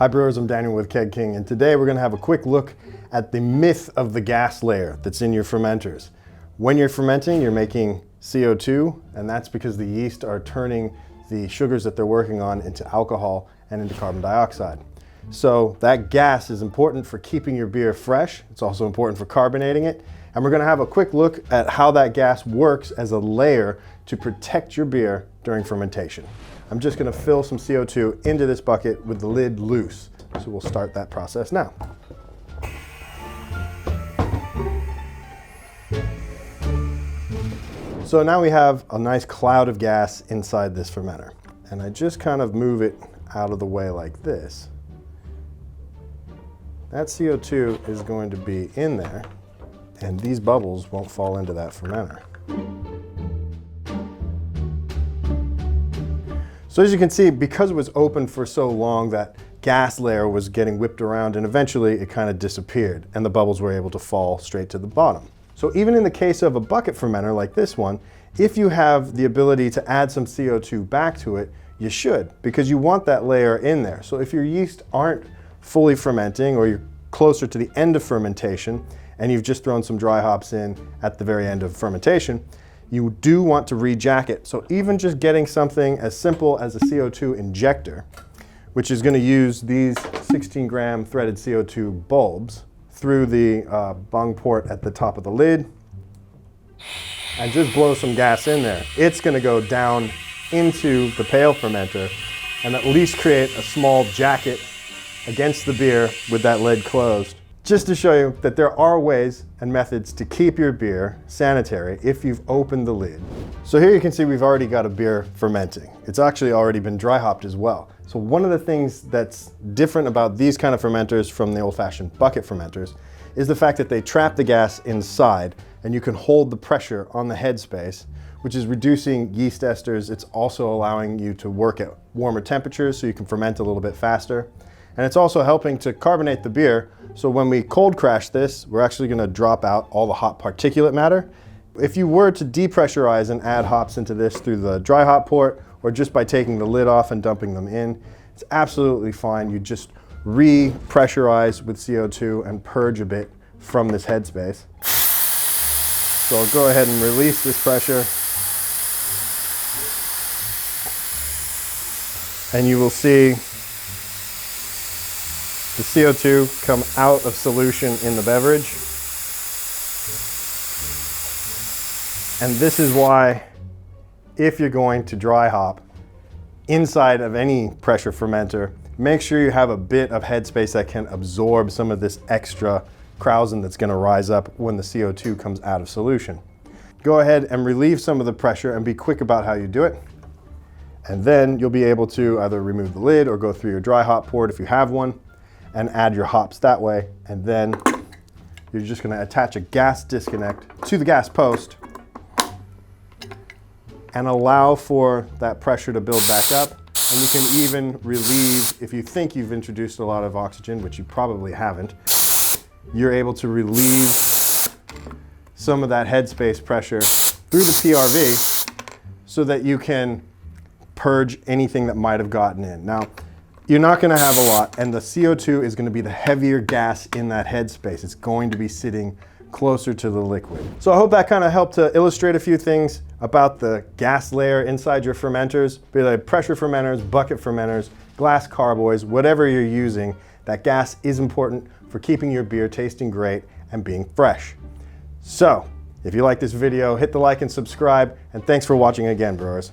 Hi brewers, I'm Daniel with Keg King, and today we're going to have a quick look at the myth of the gas layer that's in your fermenters. When you're fermenting, you're making CO2, and that's because the yeast are turning the sugars that they're working on into alcohol and into carbon dioxide. So that gas is important for keeping your beer fresh. It's also important for carbonating it. And we're going to have a quick look at how that gas works as a layer to protect your beer during fermentation. I'm just going to fill some CO2 into this bucket with the lid loose. So we'll start that process now. So now we have a nice cloud of gas inside this fermenter. And I just kind of move it out of the way like this. That CO2 is going to be in there, and these bubbles won't fall into that fermenter. So as you can see, because it was open for so long, that gas layer was getting whipped around, and eventually it kind of disappeared and the bubbles were able to fall straight to the bottom. So even in the case of a bucket fermenter like this one, if you have the ability to add some CO2 back to it, you should, because you want that layer in there. So if your yeast aren't fully fermenting, or you're closer to the end of fermentation and you've just thrown some dry hops in at the very end of fermentation, you do want to rejacket. So even just getting something as simple as a CO2 injector, which is going to use these 16-gram threaded CO2 bulbs through the bung port at the top of the lid, and just blow some gas in there. It's going to go down into the pail fermenter and at least create a small jacket against the beer with that lid closed, just to show you that there are ways and methods to keep your beer sanitary if you've opened the lid. So here you can see we've already got a beer fermenting. It's actually already been dry hopped as well. So one of the things that's different about these kind of fermenters from the old-fashioned bucket fermenters is the fact that they trap the gas inside, and you can hold the pressure on the headspace, which is reducing yeast esters. It's also allowing you to work at warmer temperatures so you can ferment a little bit faster. And it's also helping to carbonate the beer, so when we cold crash this, we're actually going to drop out all the hop particulate matter. If you were to depressurize and add hops into this through the dry hop port, or just by taking the lid off and dumping them in, it's absolutely fine. You just re-pressurize with CO2 and purge a bit from this headspace. So I'll go ahead and release this pressure, and you will see the CO2 come out of solution in the beverage. And this is why, if you're going to dry hop inside of any pressure fermenter, make sure you have a bit of headspace that can absorb some of this extra krausen that's going to rise up when the CO2 comes out of solution. Go ahead and relieve some of the pressure and be quick about how you do it. And then you'll be able to either remove the lid or go through your dry hop port if you have one, and add your hops that way. And then you're just going to attach a gas disconnect to the gas post and allow for that pressure to build back up. And you can even relieve, if you think you've introduced a lot of oxygen, which you probably haven't, you're able to relieve some of that headspace pressure through the PRV so that you can purge anything that might have gotten in. Now, you're not going to have a lot, and the CO2 is going to be the heavier gas in that headspace. It's going to be sitting closer to the liquid. So I hope that kind of helped to illustrate a few things about the gas layer inside your fermenters, be they pressure fermenters, bucket fermenters, glass carboys, whatever you're using. That gas is important for keeping your beer tasting great and being fresh. So if you like this video, hit the like and subscribe, and thanks for watching again, brewers.